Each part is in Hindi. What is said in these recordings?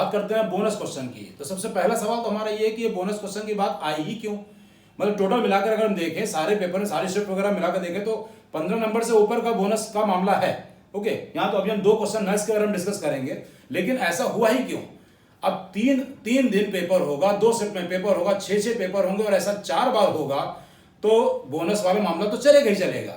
बात करते हैं बोनस क्वेश्चन की। तो सबसे पहला सवाल तो हमारा ये है कि ये बोनस क्वेश्चन की बात आई ही क्यों। मतलब टोटल मिलाकर अगर हम देखें, सारे पेपर में सारी शिफ्ट वगैरह मिलाकर देखें तो 15 नंबर से ऊपर का बोनस का मामला है। ओके, यहाँ तो अभी हम 2 क्वेश्चन मैथ्स के बारे में डिस्कस करेंगे, लेकिन ऐसा हुआ ही क्यों। अब तीन दिन पेपर होगा, 2 शिफ्ट में पेपर होगा, 6 पेपर होंगे और ऐसा 4 बार होगा, तो बोनस वाला मामला तो चलेगा ही चलेगा,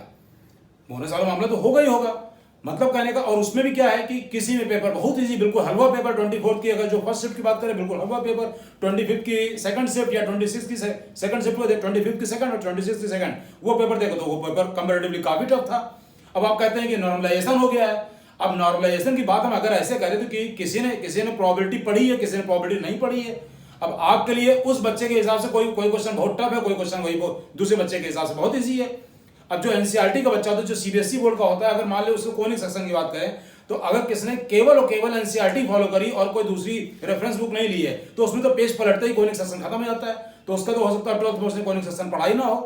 बोनस वाला मामला तो होगा ही होगा। मतलब कहने का, और उसमें भी क्या है कि किसी में पेपर बहुत इजी, बिल्कुल हलवा पेपर 24 की, अगर जो फर्स्ट शिफ्ट की बात करें बिल्कुल हलवा पेपर, 25 की सेकंड शिफ्ट या 26 की सेकंड शिफ्ट को 25 की सेकंड और 26 की सेकंड वो पेपर देखो तो वो पेपर कंपैरेटिवली काफी टफ था। अब आप कहते हैं कि नॉर्मलाइजेशन हो गया है। अब नॉर्मलाइजेशन की बात हम अगर ऐसे करें तो कि किसी ने प्रोबेबिलिटी पढ़ी है, किसी ने प्रोबेबिलिटी नहीं पढ़ी है। अब आपके लिए उस बच्चे के हिसाब से कोई क्वेश्चन बहुत टफ है, कोई क्वेश्चन वही दूसरे बच्चे के हिसाब से बहुत ईजी है। अब जो एनसीईआरटी का बच्चा होता है, जो सीबीएसई बोर्ड का होता है, अगर मान लो उसको कोनिक सेक्शन की बात करें तो अगर किसने केवल और केवल एनसीईआरटी फॉलो करी और कोई दूसरी रेफरेंस बुक नहीं ली है तो उसमें तो पेज पलटते ही कोनिक सेक्शन खत्म हो जाता है। तो उसका तो हो सकता है 12th में उसने कोनिक सेक्शन पढ़ा ही ना हो,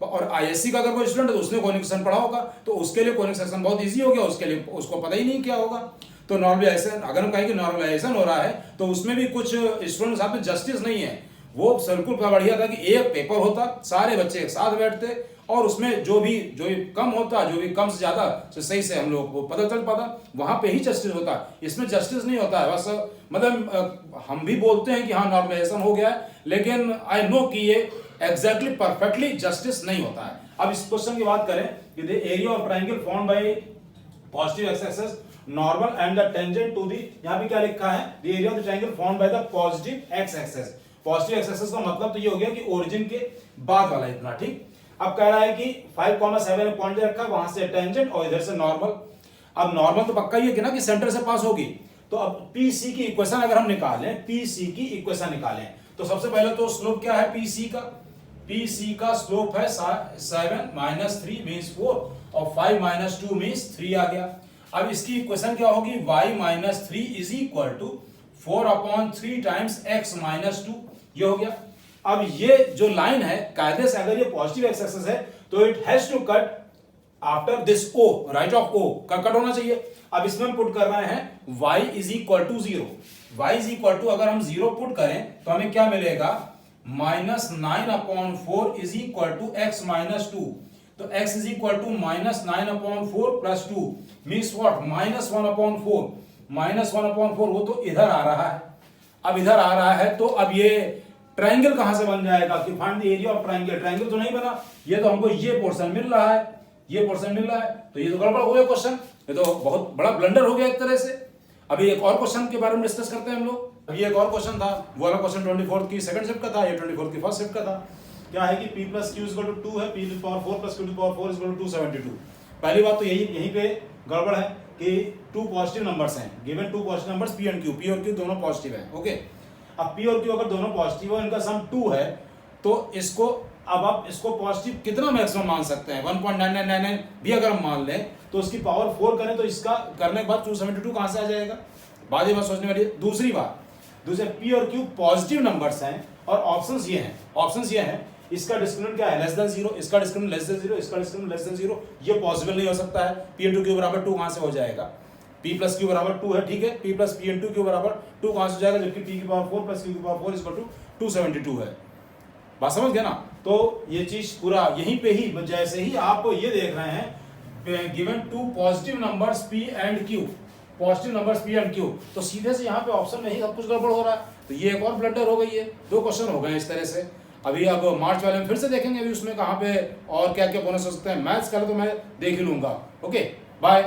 और आईएससी का अगर कोई स्टूडेंट है तो उसने कोनिक सेक्शन पढ़ा होगा, तो उसके लिए कोनिक सेक्शन बहुत ईजी हो गया, उसके लिए उसको पता ही नहीं क्या होगा। तो नॉर्मलाइजेशन, अगर हम कहें कि नॉर्मलाइजेशन हो रहा है तो उसमें भी कुछ स्टूडेंट साथ में जस्टिस नहीं है। वो बिल्कुल बढ़िया था कि एक पेपर होता, सारे बच्चे एक साथ बैठते और उसमें जो भी कम होता, जो भी कम से ज्यादा तो सही से हम लोग को पता चल पाता, वहां पे ही जस्टिस होता। इसमें जस्टिस नहीं होता है। बस मतलब हम भी बोलते हैं कि हाँ नॉर्मलाइजेशन हो गया है, लेकिन आई नो कि ये एग्जैक्टली परफेक्टली जस्टिस नहीं होता है। अब इस क्वेश्चन की बात करें कि the area of triangle formed by positive x axis normal and the tangent to the, यहां भी क्या लिखा है, the area of the triangle formed by the positive x axis. Positive x axis का मतलब तो ये हो गया कि ओरिजिन के बाद वाला इतना, ठीक। अब कह रहा है कि 5,7 में पॉइंट रखा, वहां से टेंजेंट और इधर से नॉर्मल। अब नॉर्मल तो पक्का ही है कि ना कि सेंटर से पास होगी। तो अब पीसी की इक्वेशन अगर हम निकालें, पीसी की इक्वेशन निकालें तो सबसे पहले तो स्लोप क्या है पीसी का, पीसी का स्लोप है 7 - 3 मींस 4 और 5 - 2 मींस 3 आ गया। अब इसकी इक्वेशन क्या होगी, y - 3 is equal to 4/3 times x - 2, ये हो गया। अब ये जो लाइन है, कायदे से अगर ये पॉजिटिव एक्स एक्सिस है तो it has to cut after this o, right of o का कट होना चाहिए। अब इसमें हम पुट कर रहे हैं y is equal to 0, y is equal to अगर हम 0 पुट करें तो हमें क्या मिलेगा, -9/4 इज इक्वल टू x - 2। तो x is equal to -9/4 plus 2 means what, -1/4, -1/4 वो तो इधर आ रहा है। अब इधर आ रहा है तो अब ये ट्रायंगल कहां से बन जाएगा कि find the area of triangle, triangle तो नहीं बना, ये तो हमको ये पोर्शन मिल रहा है, ये पोर्शन मिल रहा है, तो ये तो गड़बड़ हो गया क्वेश्चन, ये तो बहुत बड़ा ब्लंडर हो गया एक तरह से। अभी एक और क्वेश्चन के बारे में डिस्कस करते हैं हम लोग। अभी एक और क्वेश्चन था, वो वाला क्वेश्चन 24 की सेकंड शिफ्ट का था, ये 24 की फर्स्ट शिफ्ट का था। क्या है कि p + q = 2 है, p⁴ + q⁴ = 272। पहली बात तो यहीं पे गड़बड़ है कि 2 पॉजिटिव नंबर्स हैं, गिवन 2 पॉजिटिव नंबर्स p और q दोनों पॉजिटिव हैं। ओके, अब p और q अगर दोनों पॉजिटिव है, इनका सम 2 है, तो इसको अब आप इसको पॉजिटिव कितना मैक्सिमम मान सकते हैं, 1.9999 भी अगर हम मान लें तो उसकी पावर 4 करें तो इसका करने के बाद 272 कहां से आ जाएगा, बाद में सोचने वाली। दूसरी बात, दूसरे p और q पॉजिटिव नंबर्स हैं और ऑप्शंस ये हैं, इसका डिस्क्रिमिनेंट क्या है, लेस देन 0, इसका डिस्क्रिमिनेंट लेस देन 0, इसका डिस्क्रिमिनेंट लेस देन 0, ये पॉसिबल नहीं हो सकता है। p * q = 2 कहां से हो जाएगा, p + q = 2 है, ठीक है, p + p * q = 2 कहां से हो जाएगा, जबकि p⁴ + q⁴ = 272 है। बात समझ गए ना। तो ये चीज पूरा यहीं पे ही, जैसे ही आप ये देख रहे हैं given 2 positive numbers p and q, positive numbers p and q, तो सीधे से यहाँ पे ऑप्शन में ही सब कुछ गड़बड़ हो रहा है। तो ये एक और ब्लंडर हो गई है, 2 क्वेश्चन हो गए इस तरह से। अभी अब मार्च वाले में फिर से देखेंगे अभी उसमें कहाँ पे और क्या क्या बोनस हो सकते हैं। मैथ्स का तो मैं देख ही लूंगा। Okay, bye.